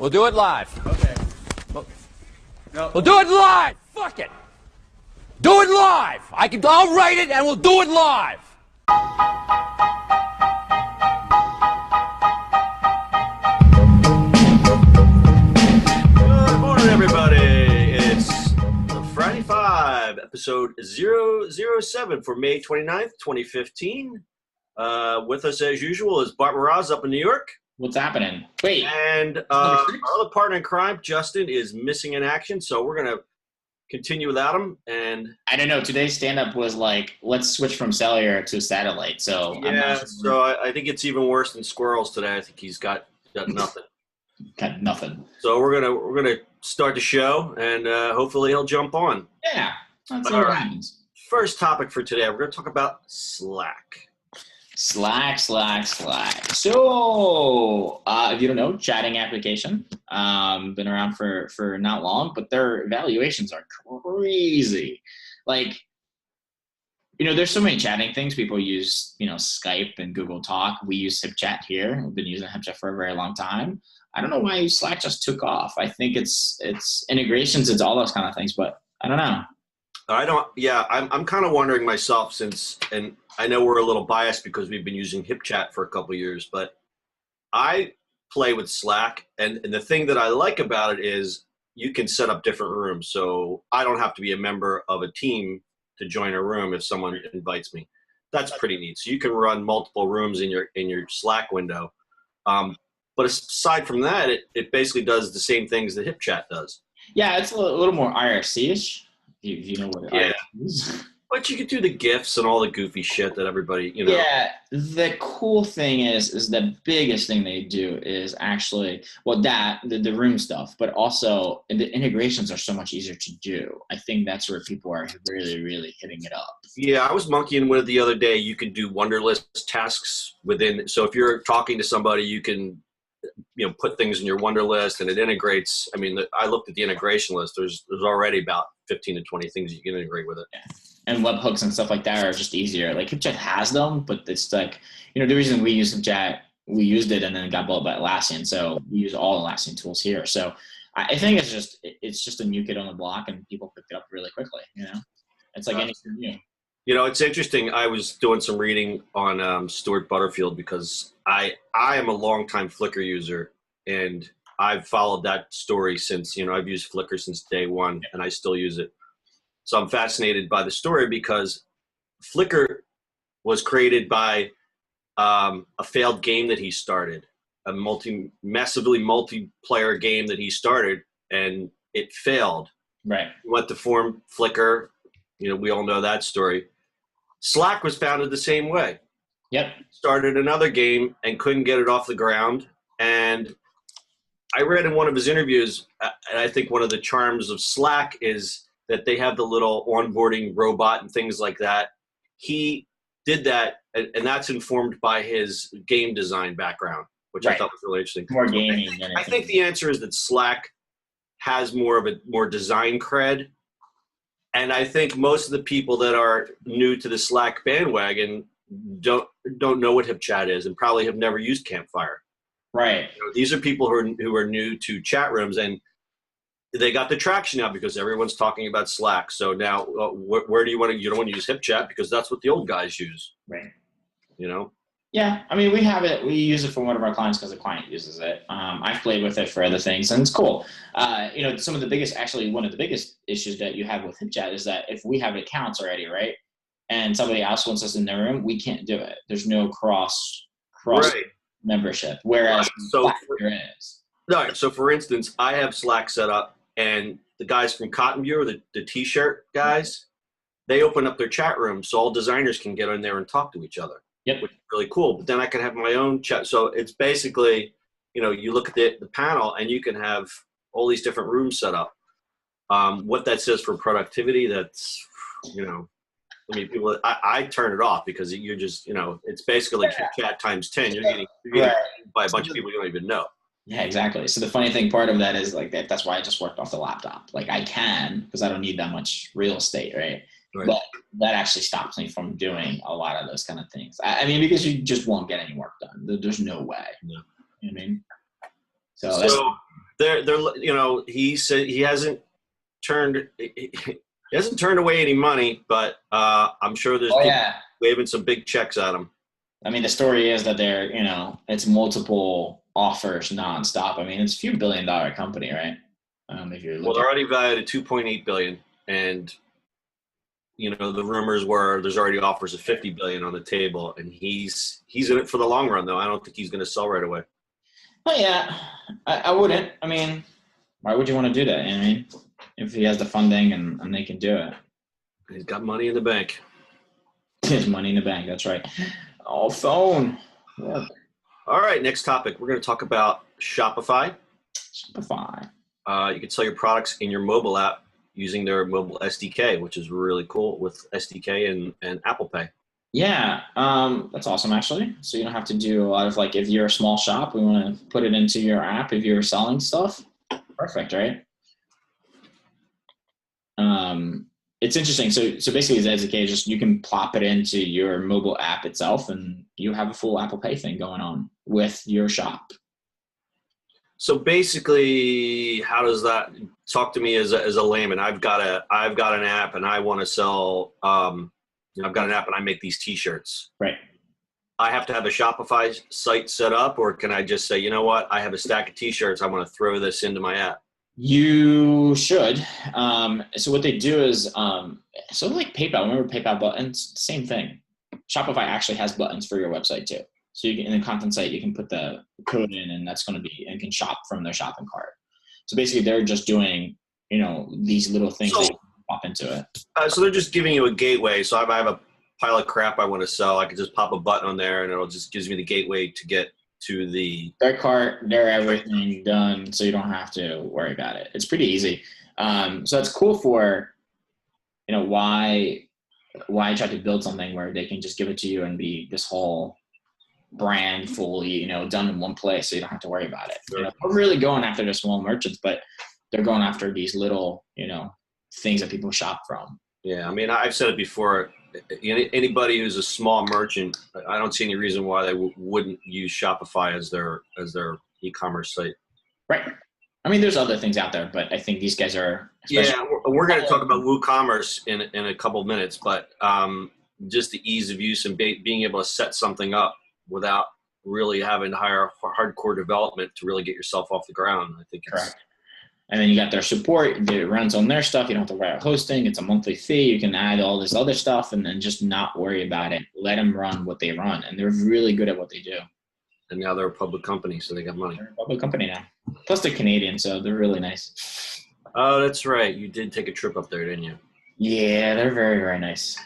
We'll do it live. Okay. No. We'll do it live. Fuck it. Do it live. I'll write it and we'll do it live. Good morning, everybody. It's Friday 5, episode 007 for May 29th, 2015. With us, as usual, is Bart Mroz up in New York. What's happening? Wait. And our other partner in crime, Justin, is missing in action, so we're going to continue without him. And I don't know. Today's stand-up was like, let's switch from cellular to satellite. So yeah, I'm not sure. So I think it's even worse than squirrels today. I think he's got nothing. Got nothing. So we're gonna start the show, and hopefully he'll jump on. Yeah, that's what happens. First topic for today, we're going to talk about Slack. Slack. So, if you don't know, chatting application, been around for not long, but their valuations are crazy. Like, there's so many chatting things. People use, Skype and Google Talk. We use HipChat here. We've been using HipChat for a very long time. I don't know why Slack just took off. I think it's integrations, it's all those kind of things, but I don't know. I'm kind of wondering myself and I know we're a little biased because we've been using HipChat for a couple of years, but I play with Slack, and the thing that I like about it is you can set up different rooms. So I don't have to be a member of a team to join a room if someone invites me. That's pretty neat. So you can run multiple rooms in your Slack window. But aside from that, it basically does the same things that HipChat does. Yeah, it's a little more IRC-ish. If you know what IRC is. But you can do the GIFs and all the goofy shit that everybody, Yeah, the cool thing is the biggest thing they do is actually, the room stuff, but also the integrations are so much easier to do. I think that's where people are really, really hitting it up. Yeah, I was monkeying with it the other day. You can do Wunderlist tasks within. So if you're talking to somebody, you can put things in your Wunderlist, and it integrates. I mean, I looked at the integration list. There's already about 15 to 20 things you can integrate with it. Yeah. And webhooks and stuff like that are just easier. Like HipChat has them, but it's like, the reason we use HipChat, we used it and then it got bought by Atlassian. So we use all Atlassian tools here. So I think it's just a new kid on the block, and people picked it up really quickly. It's like anything new. It's interesting. I was doing some reading on Stuart Butterfield because I am a longtime Flickr user, and I've followed that story since, I've used Flickr since day one, and I still use it. So I'm fascinated by the story because Flickr was created by a failed game that he started, a massively multiplayer game that he started, and it failed. Right. He went to form Flickr. We all know that story. Slack was founded the same way. Yep. Started another game and couldn't get it off the ground. And I read in one of his interviews, and I think one of the charms of Slack is that they have the little onboarding robot and things like that. He did that, and that's informed by his game design background, which I thought was really interesting. More gaming. I think the answer is that Slack has more design cred. And I think most of the people that are new to the Slack bandwagon don't know what HipChat is and probably have never used Campfire. Right. These are people who are new to chat rooms, and they got the traction now because everyone's talking about Slack. So now, where do you want to? You don't want to use HipChat because that's what the old guys use. Right. Yeah, I mean, we have it. We use it for one of our clients because the client uses it. I've played with it for other things, and it's cool. One of the biggest issues that you have with HipChat is that if we have accounts already, right, and somebody else wants us in their room, we can't do it. There's no cross right. membership, whereas Slack there is. Right. So, for instance, I have Slack set up, and the guys from Cotton Bureau, the T-shirt guys, they open up their chat room so all designers can get in there and talk to each other. Yep. Which is really cool. But then I can have my own chat. So it's basically, you look at the panel and you can have all these different rooms set up. What that says for productivity, that's, people, I turn it off because you're just, it's basically like chat times 10. You're getting by a bunch of people you don't even know. Yeah, exactly. So the funny thing, part of that is like that's why I just worked off the laptop. Like I can, because I don't need that much real estate, right? Right. But that actually stops me from doing a lot of those kind of things. I mean, because you just won't get any work done. There's no way. Yeah. You know what I mean? So they're you know, he said he hasn't turned away any money, but I'm sure there's people waving some big checks at him. I mean, the story is that they're, you know, it's multiple offers nonstop. I mean, it's a few $1 billion company, right? If you're Well, they're already valued at $2.8 billion, and you know the rumors were there's already offers of $50 billion on the table, and he's in it for the long run. Though I don't think he's going to sell right away. Oh yeah, I wouldn't. I mean, why would you want to do that? I mean, if he has the funding and they can do it, he's got money in the bank. There's money in the bank. That's right. Oh, phone. Yeah. All right, next topic. We're going to talk about Shopify. Shopify. You can sell your products in your mobile app using their mobile SDK, which is really cool with SDK and Apple Pay. Yeah, that's awesome, actually. So you don't have to do a lot of, like, if you're a small shop, we want to put it into your app if you're selling stuff. Perfect, right? It's interesting. So basically, the SDK, just you can plop it into your mobile app itself, and you have a full Apple Pay thing going on with your shop. So basically, how does that talk to me as a layman? I've got an app, and I want to sell. I've got an app, and I make these T-shirts. Right. I have to have a Shopify site set up, or can I just say, you know what? I have a stack of T-shirts. I want to throw this into my app. You should. So what they do is, so like PayPal, remember PayPal buttons? Same thing. Shopify actually has buttons for your website too. So you can, in the content site, you can put the code in, and that's going to be, and can shop from their shopping cart. So basically, they're just doing, you know, these little things that you can pop into it. So they're just giving you a gateway. So if I have a pile of crap I want to sell, I can just pop a button on there, and it'll just gives me the gateway to get to their cart, their everything done, so you don't have to worry about it. It's pretty easy. So that's cool for, you know, why try to build something where they can just give it to you and be this whole brand fully, you know, done in one place, so you don't have to worry about it. Sure. You know, we're really going after the small merchants, but they're going after these little, you know, things that people shop from. Yeah, I mean, I've said it before. Anybody who's a small merchant, I don't see any reason why they wouldn't use Shopify as their e-commerce site. Right. I mean, there's other things out there, but I think these guys are. Yeah, we're going to talk about WooCommerce in a couple of minutes, but just the ease of use and being able to set something up without really having to hire hardcore development to really get yourself off the ground. I think it's correct. And then you got their support. It runs on their stuff. You don't have to worry about hosting. It's a monthly fee. You can add all this other stuff and then just not worry about it. Let them run what they run. And they're really good at what they do. And now they're a public company, so they got money. They're a public company now. Plus they're Canadian, so they're really nice. Oh, that's right. You did take a trip up there, didn't you? Yeah, they're very, very nice.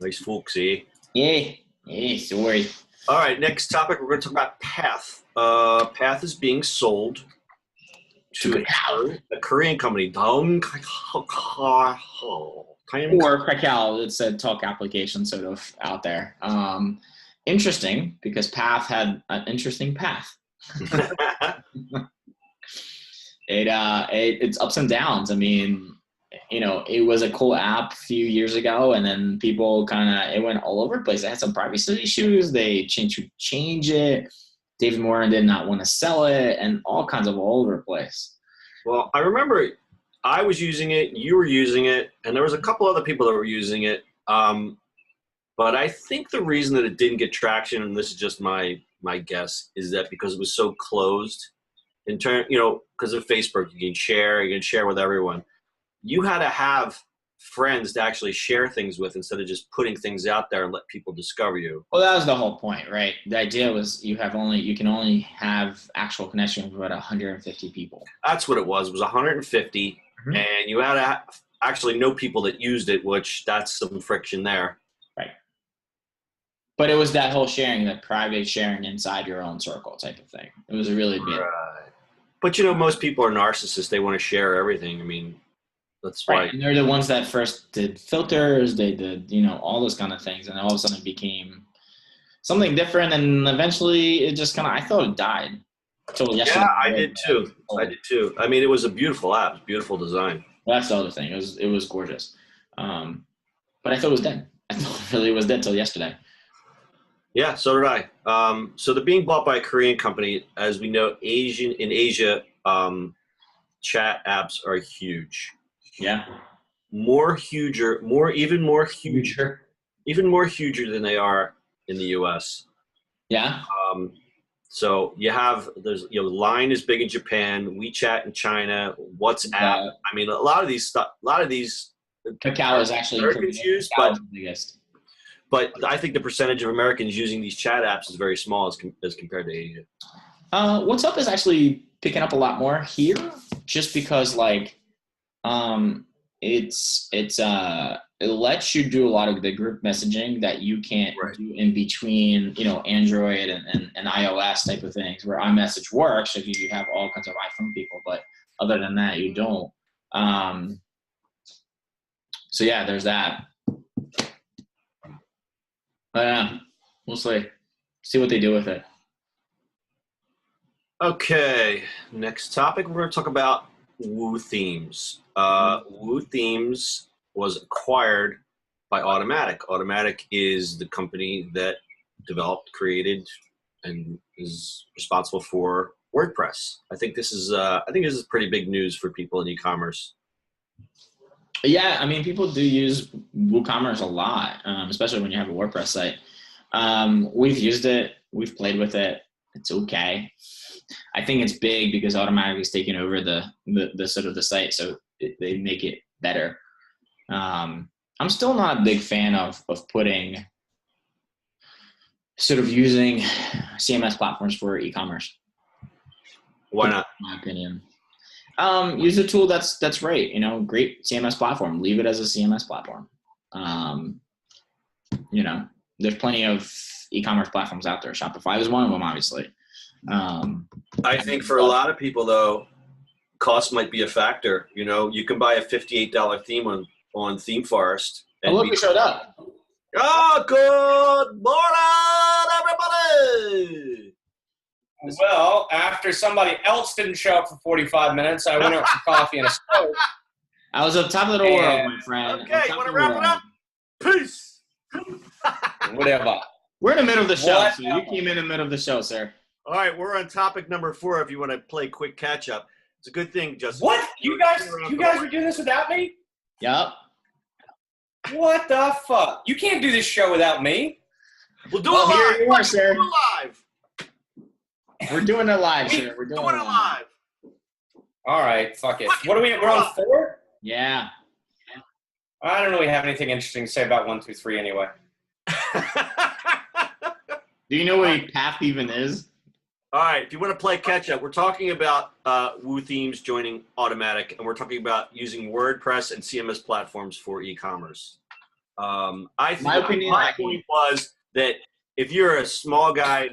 Nice folks, eh? Yeah. Yeah, sorry. All right, next topic. We're going to talk about Path. Path is being sold to a Korean company. Or Kakao, it's a talk application sort of out there. Interesting, because Path had an interesting path. It's ups and downs. I mean, you know, it was a cool app a few years ago, and then people it went all over the place. They had some privacy issues. They change it. David Moore did not want to sell it, and all kinds of all over the place. Well, I remember I was using it, you were using it, and there was a couple other people that were using it. But I think the reason that it didn't get traction, and this is just my guess, is that because it was so closed in turn, you know, because of Facebook, you can share with everyone. You had to have friends to actually share things with instead of just putting things out there and let people discover you. Well, that was the whole point, right? The idea was you can only have actual connection with about 150 people. That's what it was. It was 150, mm-hmm. And you had to actually know people that used it, which that's some friction there. Right. But it was that whole sharing, that private sharing inside your own circle type of thing. It was a really big. Right. But, you know, most people are narcissists. They want to share everything. I mean, that's right. Right. And they're the ones that first did filters. They did, you know, all those kind of things. And all of a sudden it became something different. And eventually it just I thought it died. Until yesterday. Yeah, I did too. I mean, it was a beautiful app. It was beautiful design. Well, that's the other thing. It was gorgeous. But I thought it was dead. I thought it really was dead till yesterday. Yeah, so did I. So they're being bought by a Korean company. As we know, in Asia, chat apps are huge. Yeah. Even more huger than they are in the US. Yeah. So Line is big in Japan, WeChat in China, WhatsApp. I mean, a lot of these Kakao is actually Americans use, the biggest. But I think the percentage of Americans using these chat apps is very small as compared to Asia. WhatsApp is actually picking up a lot more here, just because it lets you do a lot of the group messaging that you can't do in between, Android and iOS type of things, where iMessage works if you have all kinds of iPhone people, but other than that, you don't. So yeah, there's that. But yeah, we'll see what they do with it. Okay, next topic, we're going to talk about Woo Themes. Woo Themes was acquired by Automattic. Automattic is the company that developed, created, and is responsible for WordPress. I think this is pretty big news for people in e-commerce. Yeah, I mean, people do use WooCommerce a lot, especially when you have a WordPress site. We've used it. We've played with it. It's okay. I think it's big because Automattic is taking over the sort of the site, so they make it better. I'm still not a big fan of putting sort of using CMS platforms for e-commerce. Why not? In my opinion. Use a tool that's great, great CMS platform. Leave it as a CMS platform. There's plenty of e-commerce platforms out there. Shopify is one of them, obviously. I think for a lot of people, though, cost might be a factor. You can buy a $58 theme on Theme Forest. And look who showed up. Oh, good morning, everybody! Well, after somebody else didn't show up for 45 minutes, I went out for coffee and a Coke. I was up top of the world, my friend. Okay, you want to wrap it up? Peace! Whatever. We're in the middle of the show, so you came in the middle of the show, sir. All right, we're on topic number 4 if you want to play quick catch-up. It's a good thing, Justin. What? You guys were doing this without me? Yep. What the fuck? You can't do this show without me. We'll do it live. Here you are, sir. We'll do it live. We're doing it live, sir. We're doing it live. All right, fuck it. What are we? We're on 4? Yeah. I don't really have anything interesting to say about 1, 2, 3 anyway. Do you know what a path even is? All right, if you want to play catch-up, we're talking about Woo Themes joining Automattic, and we're talking about using WordPress and CMS platforms for e-commerce. My point was that if you're a small guy,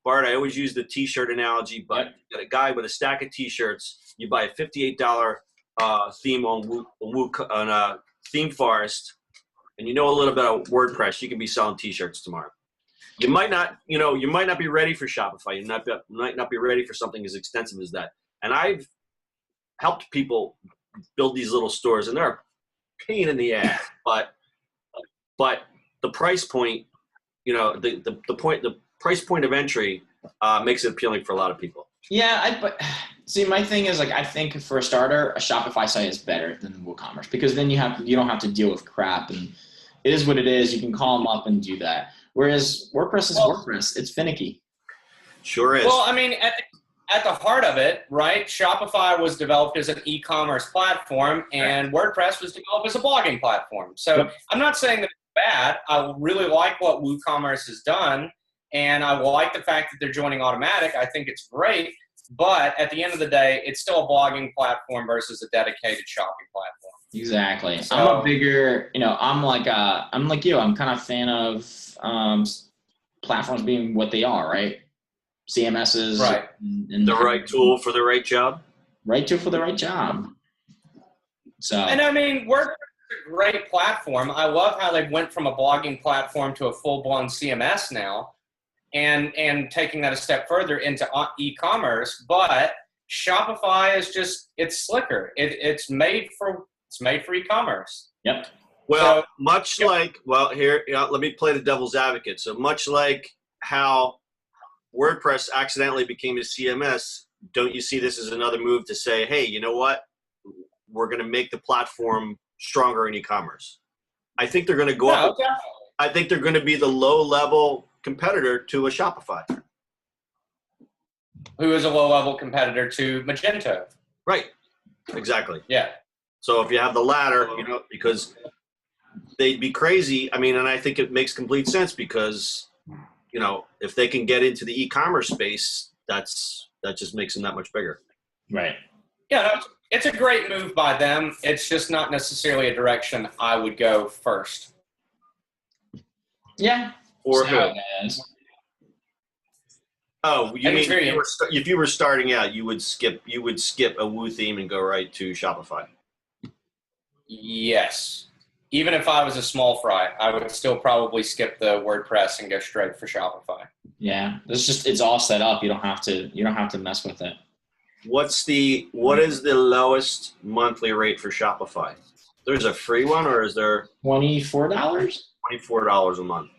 Bart, I always use the T-shirt analogy, but you got a guy with a stack of T-shirts, you buy a $58 theme on Theme Forest, and you know a little bit about WordPress, you can be selling T-shirts tomorrow. You might not be ready for Shopify. You might not be ready for something as extensive as that. And I've helped people build these little stores, and they're a pain in the ass. But the price point, the price point of entry makes it appealing for a lot of people. Yeah, but see, my thing is I think for a starter, a Shopify site is better than WooCommerce because then you don't have to deal with crap, and it is what it is. You can call them up and do that. Whereas WordPress is WordPress. It's finicky. Sure is. Well, I mean, at the heart of it, right, Shopify was developed as an e-commerce platform, and WordPress was developed as a blogging platform. So I'm not saying that it's bad. I really like what WooCommerce has done, and I like the fact that they're joining Automattic. I think it's great. But at the end of the day, it's still a blogging platform versus a dedicated shopping platform. Exactly. So, I'm a bigger, I'm like you. I'm kind of a fan of platforms being what they are, right? CMSs. Right. And the right tool for the right job. Right tool for the right job. So. And I mean, WordPress is a great platform. I love how they went from a blogging platform to a full-blown CMS now. And taking that a step further into e-commerce, but Shopify is it's slicker. It's made for e-commerce. Yep. Well, here, let me play the devil's advocate. So much like how WordPress accidentally became a CMS, don't you see this as another move to say, hey, you know what? We're going to make the platform stronger in e-commerce. I think they're going to go up. Definitely. I think they're going to be the low-level competitor to a Shopify. Who is a low-level competitor to Magento. Right. Exactly. Yeah. So if you have the latter, because they'd be crazy. I mean, and I think it makes complete sense because, if they can get into the e-commerce space, that just makes them that much bigger. Right. Yeah, it's a great move by them. It's just not necessarily a direction I would go first. Yeah. Or who? Oh, you mean if you were starting out, you would skip a Woo theme and go right to Shopify? Yes. Even if I was a small fry, I would still probably skip the WordPress and go straight for Shopify. Yeah, it's all set up. You don't have to mess with it. What is the lowest monthly rate for Shopify? There's a free one, or is there $24? $24 a month.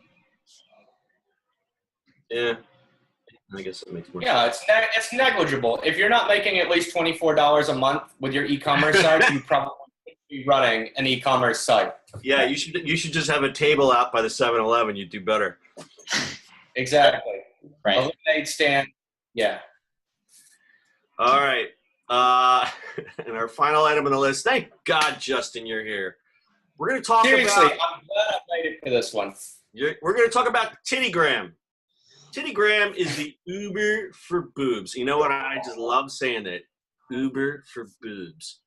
Yeah, I guess it makes more sense. Yeah, it's negligible. If you're not making at least $24 a month with your e-commerce site, you probably should be running an e-commerce site. Yeah, you should just have a table out by the 7-Eleven. You'd do better. Exactly. Right. A lemonade stand. Yeah. All right. And our final item on the list. Thank God, Justin, you're here. We're going to talk Seriously, about. I'm glad I made it for this one. We're going to talk about Tittygram. Tittygram is the Uber for boobs. You know what? I just love saying it. Uber for boobs.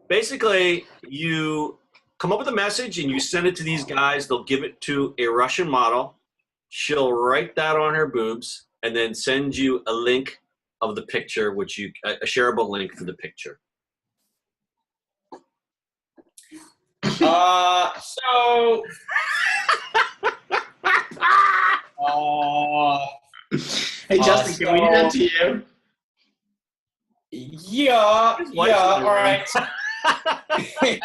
Basically, you come up with a message and you send it to these guys. They'll give it to a Russian model. She'll write that on her boobs and then send you a link of the picture, a shareable link for the picture. Hey, Justin, can we do that to you? Yeah, all right.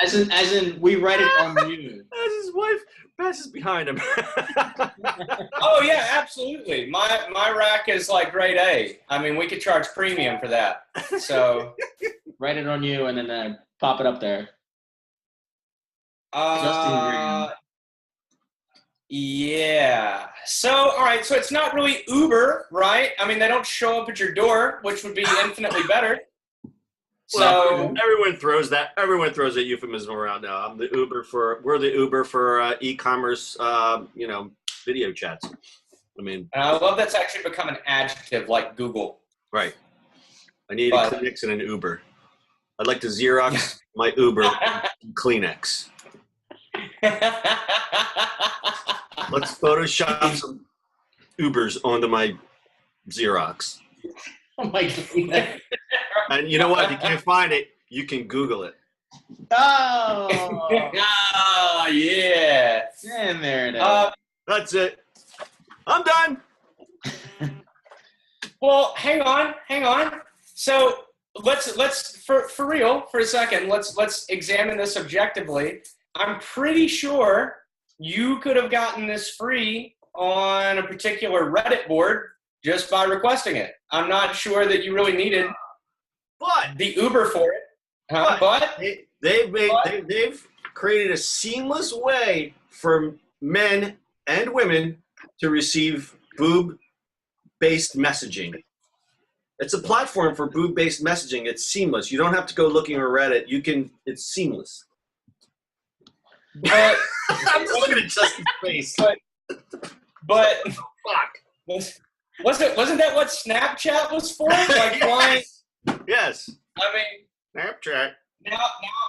as in, we write it on you. As his wife passes behind him. Oh yeah, absolutely. My rack is like grade A. I mean, we could charge premium for that. So write it on you and then pop it up there. Justin. Yeah. So, all right. So it's not really Uber, right? I mean, they don't show up at your door, which would be infinitely better. Well, everyone throws that euphemism around now. We're the Uber for e-commerce, video chats. I mean, and I love that's actually become an adjective like Google. Right. I need a Kleenex and an Uber. I'd like to Xerox my Uber Kleenex. Let's Photoshop some Ubers onto my Xerox. Oh my God. And you know what? If you can't find it, you can Google it. Oh. Oh, yeah. And there it is. That's it. I'm done. Well, hang on. So let's for real for a second. Let's examine this objectively. I'm pretty sure you could have gotten this free on a particular Reddit board just by requesting it. I'm not sure that you really needed the Uber for it. But they've created a seamless way for men and women to receive boob-based messaging. It's a platform for boob-based messaging. It's seamless. You don't have to go looking on Reddit. It's seamless. But I'm just looking at Justin's face. But fuck. Wasn't that what Snapchat was for? Like flying? Yes. I mean, Snapchat.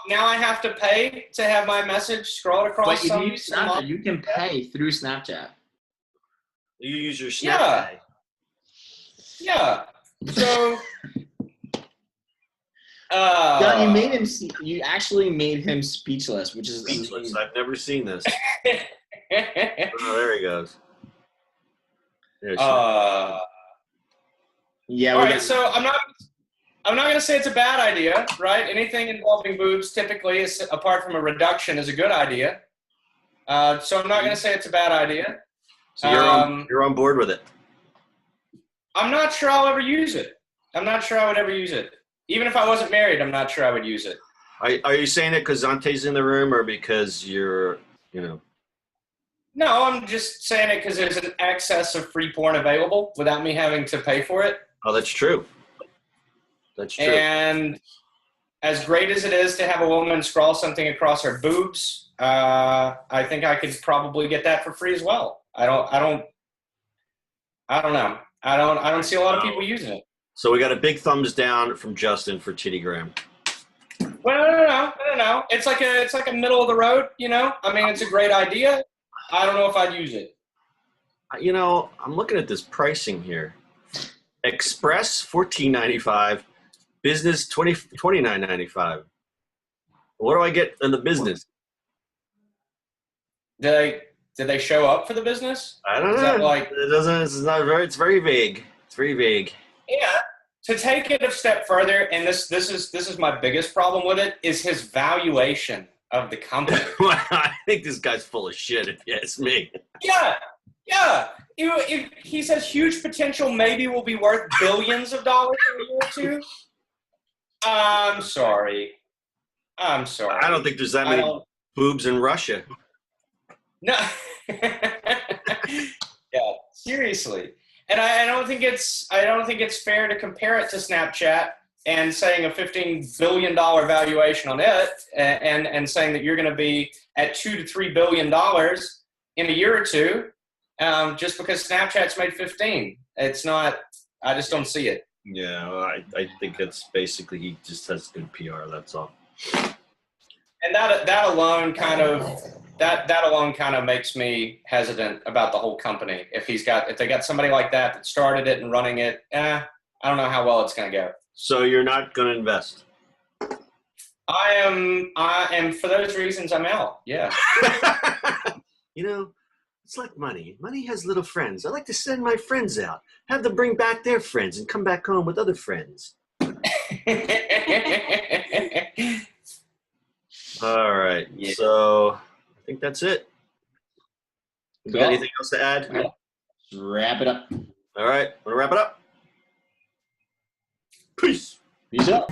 Now I have to pay to have my message scrolled across. But if you use Snapchat, you can pay through Snapchat. You use your Snapchat. Yeah. So. God, you actually made him speechless, which is speechless. Amazing. I've never seen this. Oh, there he goes. Yeah. All right. So I'm not going to say it's a bad idea, right? Anything involving boobs typically, apart from a reduction, is a good idea. So I'm not going to say it's a bad idea. So you're on board with it. I'm not sure I'll ever use it. I'm not sure I would ever use it. Even if I wasn't married, I'm not sure I would use it. Are you saying it because Zante's in the room or because you're, No, I'm just saying it because there's an excess of free porn available without me having to pay for it. Oh, that's true. That's true. And as great as it is to have a woman scroll something across her boobs, I think I could probably get that for free as well. I don't know. I don't see a lot of people using it. So we got a big thumbs down from Justin for Tittygram. Well, no. It's like a middle of the road, I mean, it's a great idea. I don't know if I'd use it. I'm looking at this pricing here. Express $14.95, business $29.95. What do I get in the business? Did they show up for the business? I don't know. It doesn't. It's not very. It's very vague. It's very vague. Yeah. To take it a step further, and this is my biggest problem with it, is his valuation of the company. I think this guy's full of shit, if you ask me. Yeah. He says huge potential maybe will be worth billions of dollars in a year or two. I'm sorry. I don't think there's that many boobs in Russia. No. Yeah, seriously. And I don't think it's fair to compare it to Snapchat and saying a $15 billion valuation on it and saying that you're going to be at $2 to $3 billion in a year or two just because Snapchat's made 15. It's not. I just don't see it. Yeah, well, I think it's basically he just has good PR. That's all. And that alone kind of makes me hesitant about the whole company. If they got somebody like that started it and running it, I don't know how well it's going to go. So you're not going to invest? I am for those reasons I'm out. Yeah. It's like money. Money has little friends. I like to send my friends out, have them bring back their friends, and come back home with other friends. All right. Yeah. So I think that's it. You got anything else to add? Let's wrap it up. All right. Want to wrap it up? Peace. Peace out.